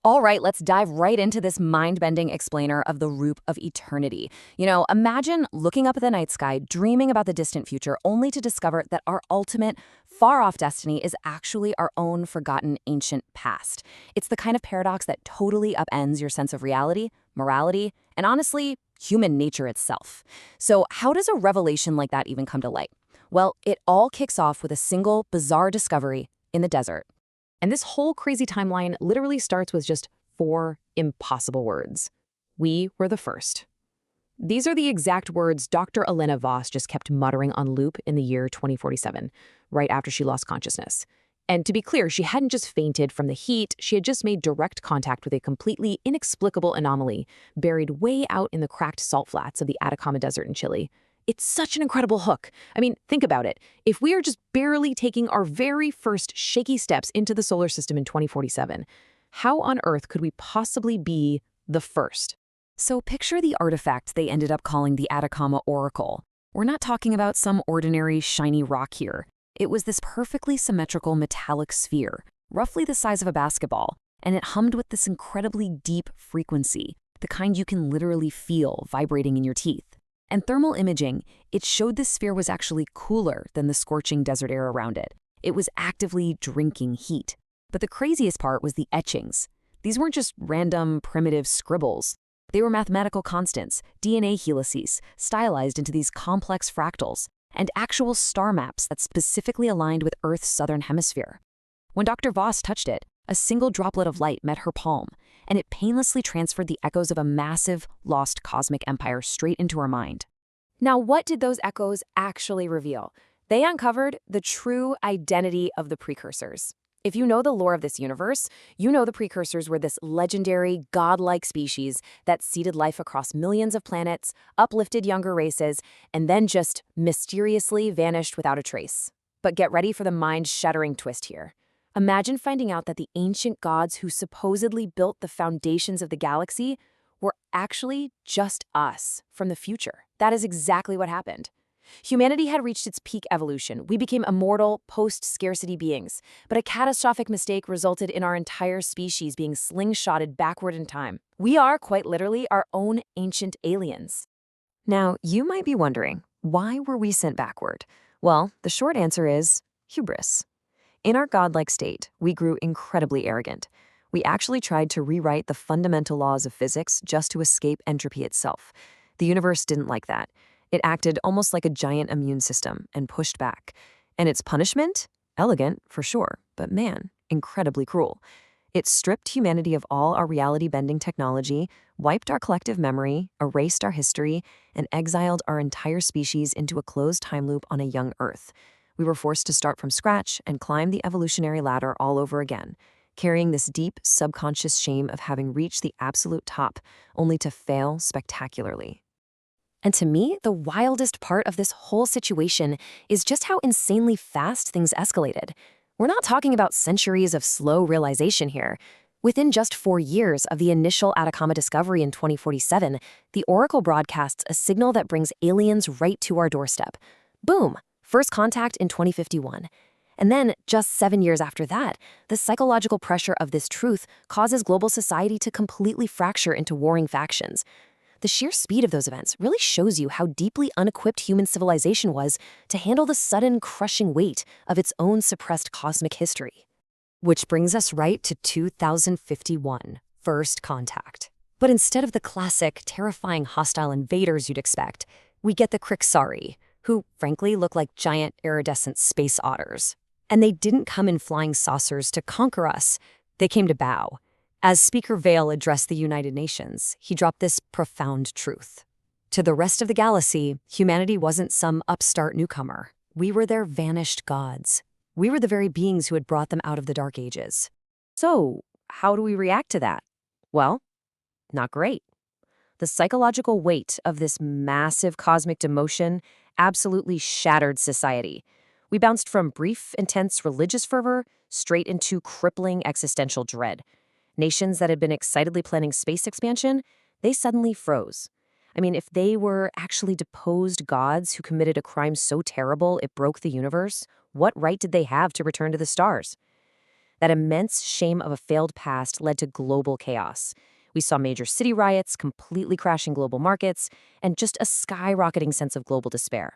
All right, let's dive right into this mind-bending explainer of the root of eternity. Imagine looking up at the night sky, dreaming about the distant future, only to discover that our ultimate, far-off destiny is actually our own forgotten ancient past. It's the kind of paradox that totally upends your sense of reality, morality, and honestly, human nature itself. So how does a revelation like that even come to light? Well, it all kicks off with a single, bizarre discovery in the desert. And this whole crazy timeline literally starts with just 4 impossible words. We were the first. These are the exact words Dr. Elena Voss just kept muttering on loop in the year 2047, right after she lost consciousness. And to be clear, she hadn't just fainted from the heat, she had just made direct contact with a completely inexplicable anomaly buried way out in the cracked salt flats of the Atacama Desert in Chile. It's such an incredible hook. I mean, think about it. If we are just barely taking our very first shaky steps into the solar system in 2047, how on earth could we possibly be the first? So picture the artifact they ended up calling the Atacama Oracle. We're not talking about some ordinary shiny rock here. It was this perfectly symmetrical metallic sphere, roughly the size of a basketball, and it hummed with this incredibly deep frequency, the kind you can literally feel vibrating in your teeth. And thermal imaging, it showed this sphere was actually cooler than the scorching desert air around it. It was actively drinking heat. But the craziest part was the etchings. These weren't just random, primitive scribbles. They were mathematical constants, DNA helices, stylized into these complex fractals, and actual star maps that specifically aligned with Earth's southern hemisphere. When Dr. Voss touched it, a single droplet of light met her palm, and it painlessly transferred the echoes of a massive, lost cosmic empire straight into her mind. Now, what did those echoes actually reveal? They uncovered the true identity of the Precursors. If you know the lore of this universe, you know the Precursors were this legendary, godlike species that seeded life across millions of planets, uplifted younger races, and then just mysteriously vanished without a trace. But get ready for the mind-shattering twist here. Imagine finding out that the ancient gods who supposedly built the foundations of the galaxy were actually just us from the future. That is exactly what happened. Humanity had reached its peak evolution. We became immortal, post-scarcity beings. But a catastrophic mistake resulted in our entire species being slingshotted backward in time. We are, quite literally, our own ancient aliens. Now, you might be wondering, why were we sent backward? Well, the short answer is hubris. In our godlike state, we grew incredibly arrogant. We actually tried to rewrite the fundamental laws of physics just to escape entropy itself. The universe didn't like that. It acted almost like a giant immune system and pushed back. And its punishment? Elegant, for sure, but man, incredibly cruel. It stripped humanity of all our reality-bending technology, wiped our collective memory, erased our history, and exiled our entire species into a closed time loop on a young Earth. We were forced to start from scratch and climb the evolutionary ladder all over again, carrying this deep, subconscious shame of having reached the absolute top, only to fail spectacularly. And to me, the wildest part of this whole situation is just how insanely fast things escalated. We're not talking about centuries of slow realization here. Within just 4 years of the initial Atacama discovery in 2047, the Oracle broadcasts a signal that brings aliens right to our doorstep. Boom! First contact in 2051. And then, just 7 years after that, the psychological pressure of this truth causes global society to completely fracture into warring factions. The sheer speed of those events really shows you how deeply unequipped human civilization was to handle the sudden, crushing weight of its own suppressed cosmic history. Which brings us right to 2051, first contact. But instead of the classic, terrifying hostile invaders you'd expect, we get the Precursors, who frankly look like giant iridescent space otters. And they didn't come in flying saucers to conquer us, they came to bow. As Speaker Vale addressed the United Nations, he dropped this profound truth. To the rest of the galaxy, humanity wasn't some upstart newcomer. We were their vanished gods. We were the very beings who had brought them out of the Dark Ages. So, how do we react to that? Well, not great. The psychological weight of this massive cosmic demotion absolutely shattered society. We bounced from brief, intense religious fervor straight into crippling existential dread. Nations that had been excitedly planning space expansion, they suddenly froze. I mean, if they were actually deposed gods who committed a crime so terrible it broke the universe, what right did they have to return to the stars? That immense shame of a failed past led to global chaos. We saw major city riots, completely crashing global markets, and just a skyrocketing sense of global despair.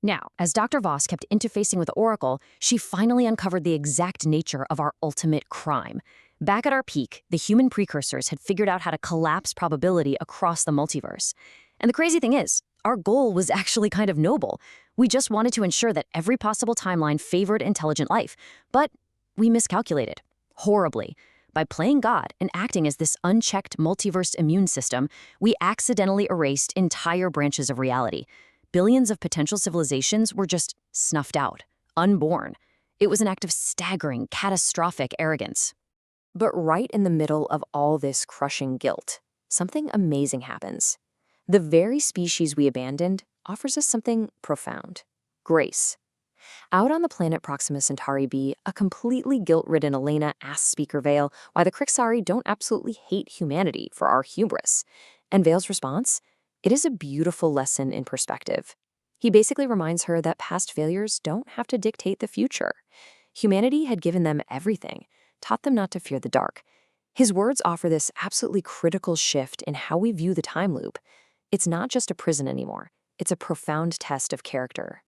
Now, as Dr. Voss kept interfacing with Oracle, she finally uncovered the exact nature of our ultimate crime. Back at our peak, the human precursors had figured out how to collapse probability across the multiverse. And the crazy thing is, our goal was actually kind of noble. We just wanted to ensure that every possible timeline favored intelligent life. But we miscalculated. Horribly. By playing God and acting as this unchecked multiverse immune system, we accidentally erased entire branches of reality. Billions of potential civilizations were just snuffed out, unborn. It was an act of staggering, catastrophic arrogance. But right in the middle of all this crushing guilt, something amazing happens. The very species we abandoned offers us something profound: grace. Out on the planet Proxima Centauri B, a completely guilt-ridden Elena asks Speaker Vale why the Crixari don't absolutely hate humanity for our hubris. And Vale's response? It is a beautiful lesson in perspective. He basically reminds her that past failures don't have to dictate the future. Humanity had given them everything, taught them not to fear the dark. His words offer this absolutely critical shift in how we view the time loop. It's not just a prison anymore. It's a profound test of character.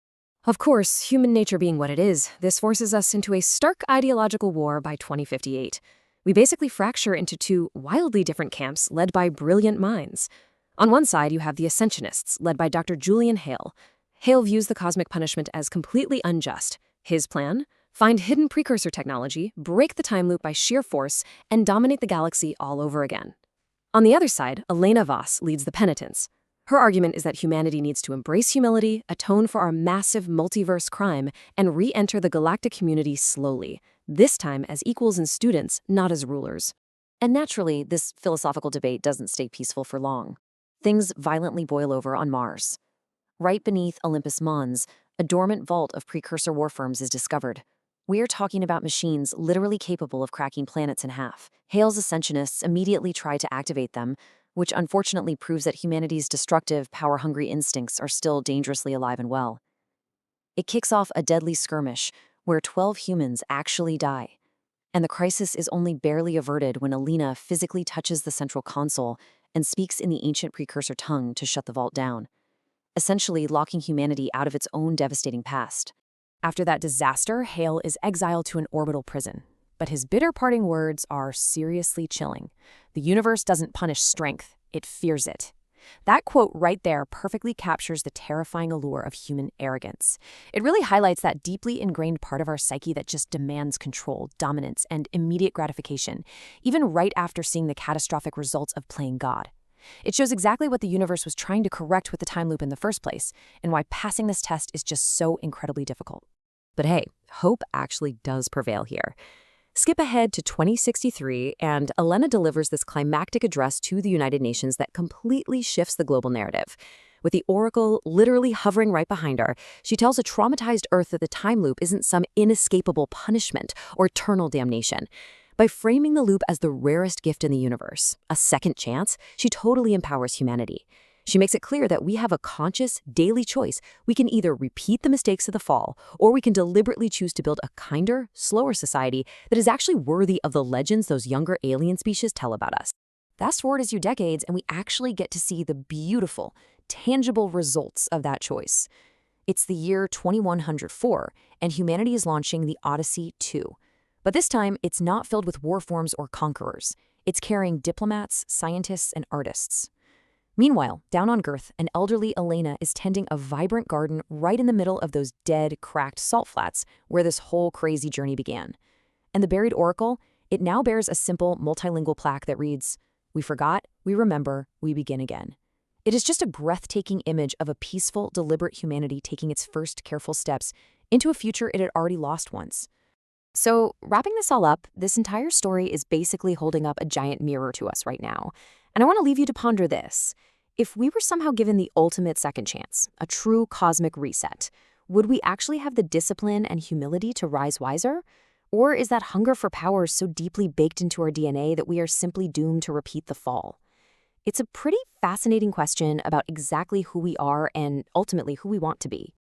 Of course, human nature being what it is, this forces us into a stark ideological war by 2058. We basically fracture into two wildly different camps led by brilliant minds. On one side, you have the Ascensionists, led by Dr. Julian Hale. Hale views the cosmic punishment as completely unjust. His plan? Find hidden precursor technology, break the time loop by sheer force, and dominate the galaxy all over again. On the other side, Elena Voss leads the penitents. Her argument is that humanity needs to embrace humility, atone for our massive multiverse crime, and re-enter the galactic community slowly, this time as equals and students, not as rulers. And naturally, this philosophical debate doesn't stay peaceful for long. Things violently boil over on Mars. Right beneath Olympus Mons, a dormant vault of precursor warforms is discovered. We're talking about machines literally capable of cracking planets in half. Hale's Ascensionists immediately try to activate them, which unfortunately proves that humanity's destructive, power-hungry instincts are still dangerously alive and well. It kicks off a deadly skirmish where 12 humans actually die. And the crisis is only barely averted when Elena physically touches the central console and speaks in the ancient precursor tongue to shut the vault down, essentially locking humanity out of its own devastating past. After that disaster, Hale is exiled to an orbital prison. But his bitter parting words are seriously chilling. The universe doesn't punish strength, it fears it. That quote right there perfectly captures the terrifying allure of human arrogance. It really highlights that deeply ingrained part of our psyche that just demands control, dominance, and immediate gratification, even right after seeing the catastrophic results of playing God. It shows exactly what the universe was trying to correct with the time loop in the first place, and why passing this test is just so incredibly difficult. But hey, hope actually does prevail here. Skip ahead to 2063, and Elena delivers this climactic address to the United Nations that completely shifts the global narrative. With the Oracle literally hovering right behind her, she tells a traumatized Earth that the time loop isn't some inescapable punishment or eternal damnation. By framing the loop as the rarest gift in the universe, a second chance, she totally empowers humanity. She makes it clear that we have a conscious, daily choice. We can either repeat the mistakes of the fall, or we can deliberately choose to build a kinder, slower society that is actually worthy of the legends those younger alien species tell about us. Fast forward a few decades, and we actually get to see the beautiful, tangible results of that choice. It's the year 2104, and humanity is launching the Odyssey 2. But this time, it's not filled with warforms or conquerors. It's carrying diplomats, scientists, and artists. Meanwhile, down on Girth, an elderly Elena is tending a vibrant garden right in the middle of those dead, cracked salt flats where this whole crazy journey began. And the buried Oracle, it now bears a simple, multilingual plaque that reads, "We forgot, we remember, we begin again." It is just a breathtaking image of a peaceful, deliberate humanity taking its first careful steps into a future it had already lost once. So, wrapping this all up, this entire story is basically holding up a giant mirror to us right now. And I want to leave you to ponder this. If we were somehow given the ultimate second chance, a true cosmic reset, would we actually have the discipline and humility to rise wiser? Or is that hunger for power so deeply baked into our DNA that we are simply doomed to repeat the fall? It's a pretty fascinating question about exactly who we are and ultimately who we want to be.